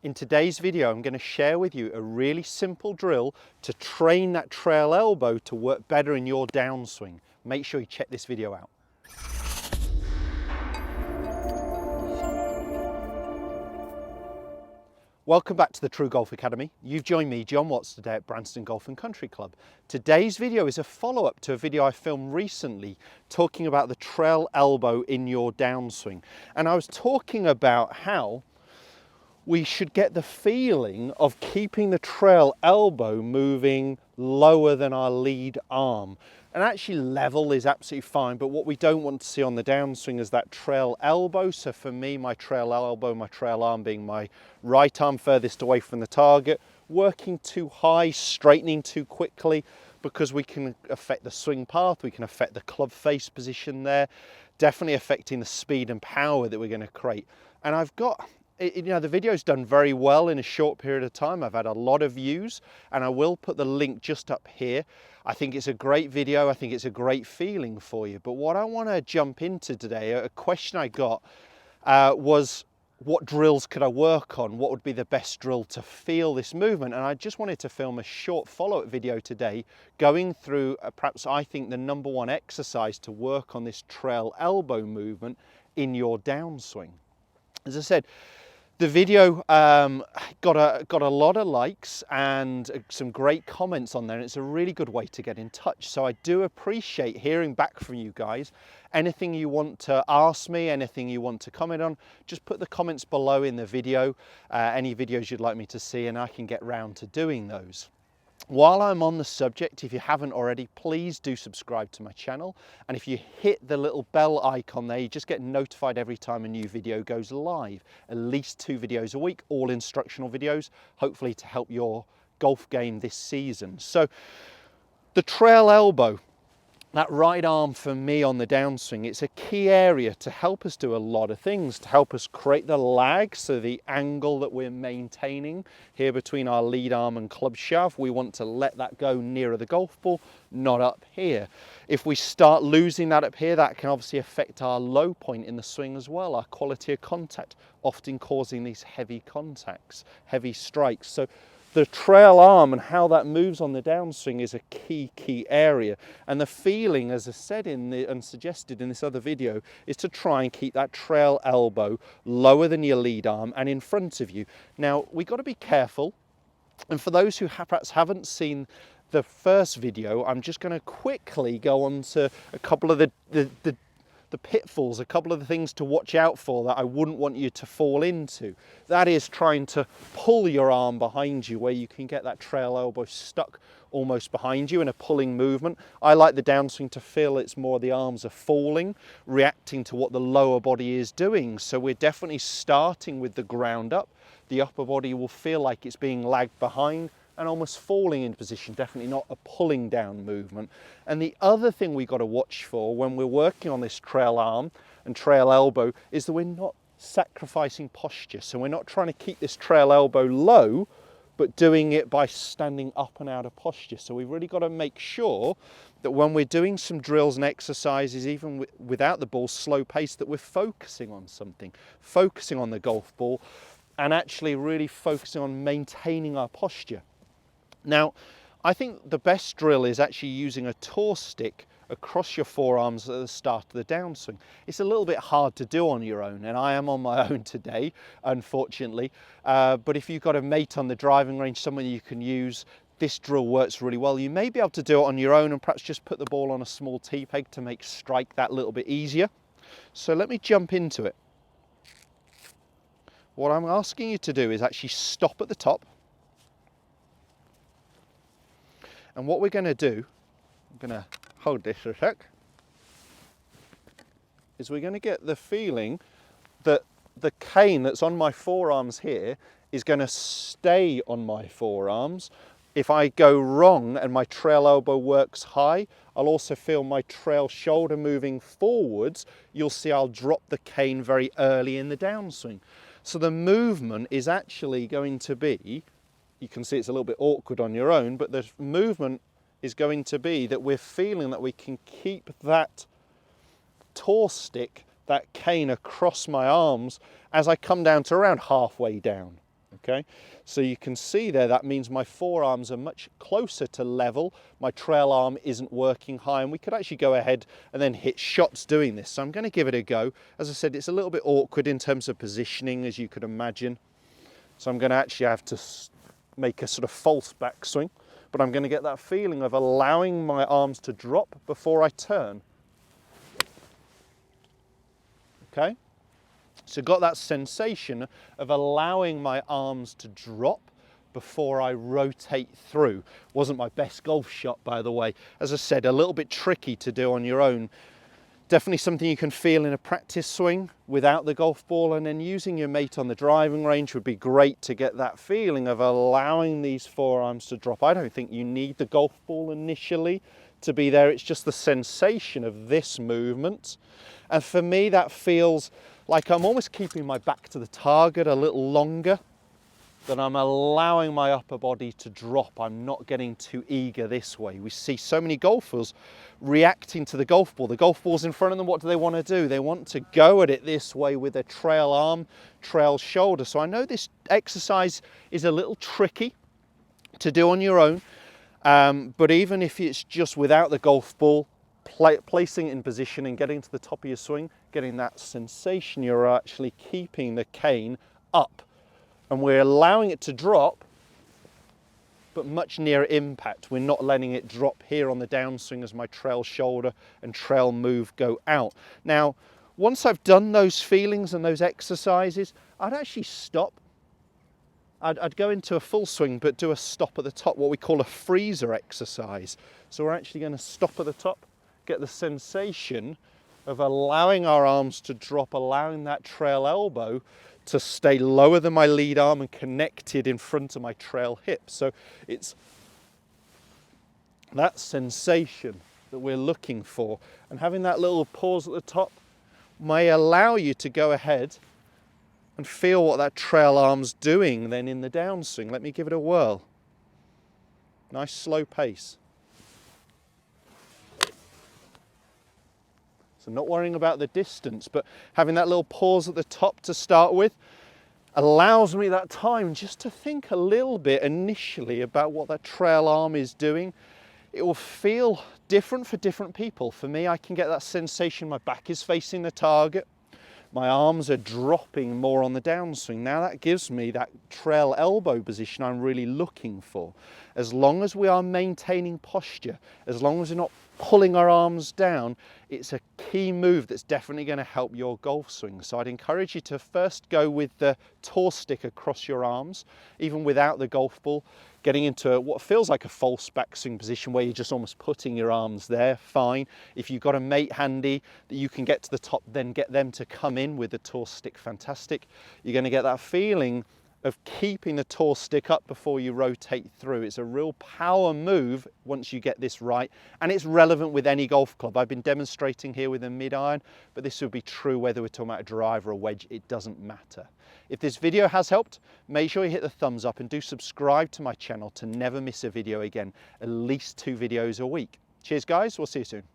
In today's video, I'm going to share with you a really simple drill to train that trail elbow to work better in your downswing. Make sure you check this video out. Welcome back to the True Golf Academy. You've joined me, John Watts, today at Branston Golf and Country Club. Today's video is a follow-up to a video I filmed recently talking about the trail elbow in your downswing. And I was talking about how we should get the feeling of keeping the trail elbow moving lower than our lead arm. And actually level is absolutely fine, but what we don't want to see on the downswing is that trail elbow. So for me, my trail elbow, my trail arm being my right arm furthest away from the target, working too high, straightening too quickly, because we can affect the swing path, we can affect the club face position there, definitely affecting the speed and power that we're going to create. And I've got, you know, the video's done very well in a short period of time. I've had a lot of views, and I will put the link just up here. I think it's a great video. I think it's a great feeling for you. But what I want to jump into today, a question I got was, what drills could I work on? What would be the best drill to feel this movement? And I just wanted to film a short follow-up video today going through perhaps I think the #1 exercise to work on this trail elbow movement in your downswing. As I said, the video got a lot of likes and some great comments on there, and it's a really good way to get in touch. So I do appreciate hearing back from you guys. Anything you want to ask me, anything you want to comment on, just put the comments below in the video, any videos you'd like me to see, and I can get round to doing those. While I'm on the subject, if you haven't already, please do subscribe to my channel. And if you hit the little bell icon there, you just get notified every time a new video goes live. At least 2 videos a week, all instructional videos, hopefully to help your golf game this season. So the trail elbow, that right arm for me on the downswing, it's a key area to help us do a lot of things, to help us create the lag, so the angle that we're maintaining here between our lead arm and club shaft, we want to let that go nearer the golf ball, not up here. If we start losing that up here, that can obviously affect our low point in the swing as well, our quality of contact, often causing these heavy contacts, heavy strikes. So the trail arm and how that moves on the downswing is a key area. And the feeling, as I said and suggested in this other video, is to try and keep that trail elbow lower than your lead arm and in front of you. Now, we've got to be careful. And for those who perhaps haven't seen the first video, I'm just going to quickly go on to a couple of the pitfalls, a couple of the things to watch out for that I wouldn't want you to fall into. That is trying to pull your arm behind you, where you can get that trail elbow stuck almost behind you in a pulling movement. I like the downswing to feel it's more the arms are falling, reacting to what the lower body is doing. So we're definitely starting with the ground up. The upper body will feel like it's being lagged behind and almost falling into position, definitely not a pulling down movement. And the other thing we've got to watch for when we're working on this trail arm and trail elbow is that we're not sacrificing posture. So we're not trying to keep this trail elbow low, but doing it by standing up and out of posture. So we've really got to make sure that when we're doing some drills and exercises, even without the ball, slow pace, that we're focusing on something, focusing on the golf ball, and actually really focusing on maintaining our posture. Now, I think the best drill is actually using a tour stick across your forearms at the start of the downswing. It's a little bit hard to do on your own, and I am on my own today, unfortunately. But if you've got a mate on the driving range, someone you can use, this drill works really well. You may be able to do it on your own and perhaps just put the ball on a small tee peg to make strike that little bit easier. So let me jump into it. What I'm asking you to do is actually stop at the top. And what we're going to do, I'm going to hold this a sec, is we're going to get the feeling that the cane that's on my forearms here is going to stay on my forearms. If I go wrong and my trail elbow works high, I'll also feel my trail shoulder moving forwards. You'll see I'll drop the cane very early in the downswing. So the movement is actually going to be, you can see it's a little bit awkward on your own, but the movement is going to be that we're feeling that we can keep that tour stick, that cane across my arms as I come down to around halfway down. Okay, so you can see there, that means my forearms are much closer to level. My trail arm isn't working high, and we could actually go ahead and then hit shots doing this. So I'm going to give it a go. As I said, it's a little bit awkward in terms of positioning, as you could imagine. So I'm going to actually have to make a sort of false backswing, but I'm going to get that feeling of allowing my arms to drop before I turn. Okay. So got that sensation of allowing my arms to drop before I rotate through. Wasn't my best golf shot, by the way. As I said, a little bit tricky to do on your own. Definitely something you can feel in a practice swing without the golf ball, and then using your mate on the driving range would be great to get that feeling of allowing these forearms to drop. I don't think you need the golf ball initially to be there. It's just the sensation of this movement. And for me, that feels like I'm almost keeping my back to the target a little longer, that I'm allowing my upper body to drop. I'm not getting too eager this way. We see so many golfers reacting to the golf ball. The golf ball's in front of them. What do they want to do? They want to go at it this way with their trail arm, trail shoulder. So I know this exercise is a little tricky to do on your own, but even if it's just without the golf ball, placing it in position and getting to the top of your swing, getting that sensation, you're actually keeping the cane up. And we're allowing it to drop, but much nearer impact. We're not letting it drop here on the downswing as my trail shoulder and trail move go out. Now, once I've done those feelings and those exercises, I'd actually stop. I'd go into a full swing, but do a stop at the top, what we call a freezer exercise. So we're actually going to stop at the top, get the sensation of allowing our arms to drop, allowing that trail elbow to stay lower than my lead arm and connected in front of my trail hip. So it's that sensation that we're looking for. And having that little pause at the top may allow you to go ahead and feel what that trail arm's doing then in the downswing. Let me give it a whirl. Nice slow pace. So not worrying about the distance, but having that little pause at the top to start with allows me that time just to think a little bit initially about what that trail arm is doing. It will feel different for different people. For me, I can get that sensation my back is facing the target. My arms are dropping more on the downswing. Now that gives me that trail elbow position I'm really looking for. As long as we are maintaining posture, as long as we're not pulling our arms down, it's a key move that's definitely going to help your golf swing. So I'd encourage you to first go with the tour stick across your arms, even without the golf ball, getting into what feels like a false backswing position where you're just almost putting your arms there, fine. If you've got a mate handy that you can get to the top, then get them to come in with the tour stick, fantastic. You're going to get that feeling of keeping the tour stick up before you rotate through. It's a real power move once you get this right, and it's relevant with any golf club. I've been demonstrating here with a mid-iron, but this would be true whether we're talking about a drive or a wedge, it doesn't matter. If this video has helped, make sure you hit the thumbs up and do subscribe to my channel to never miss a video again, at least 2 videos a week. Cheers guys, we'll see you soon.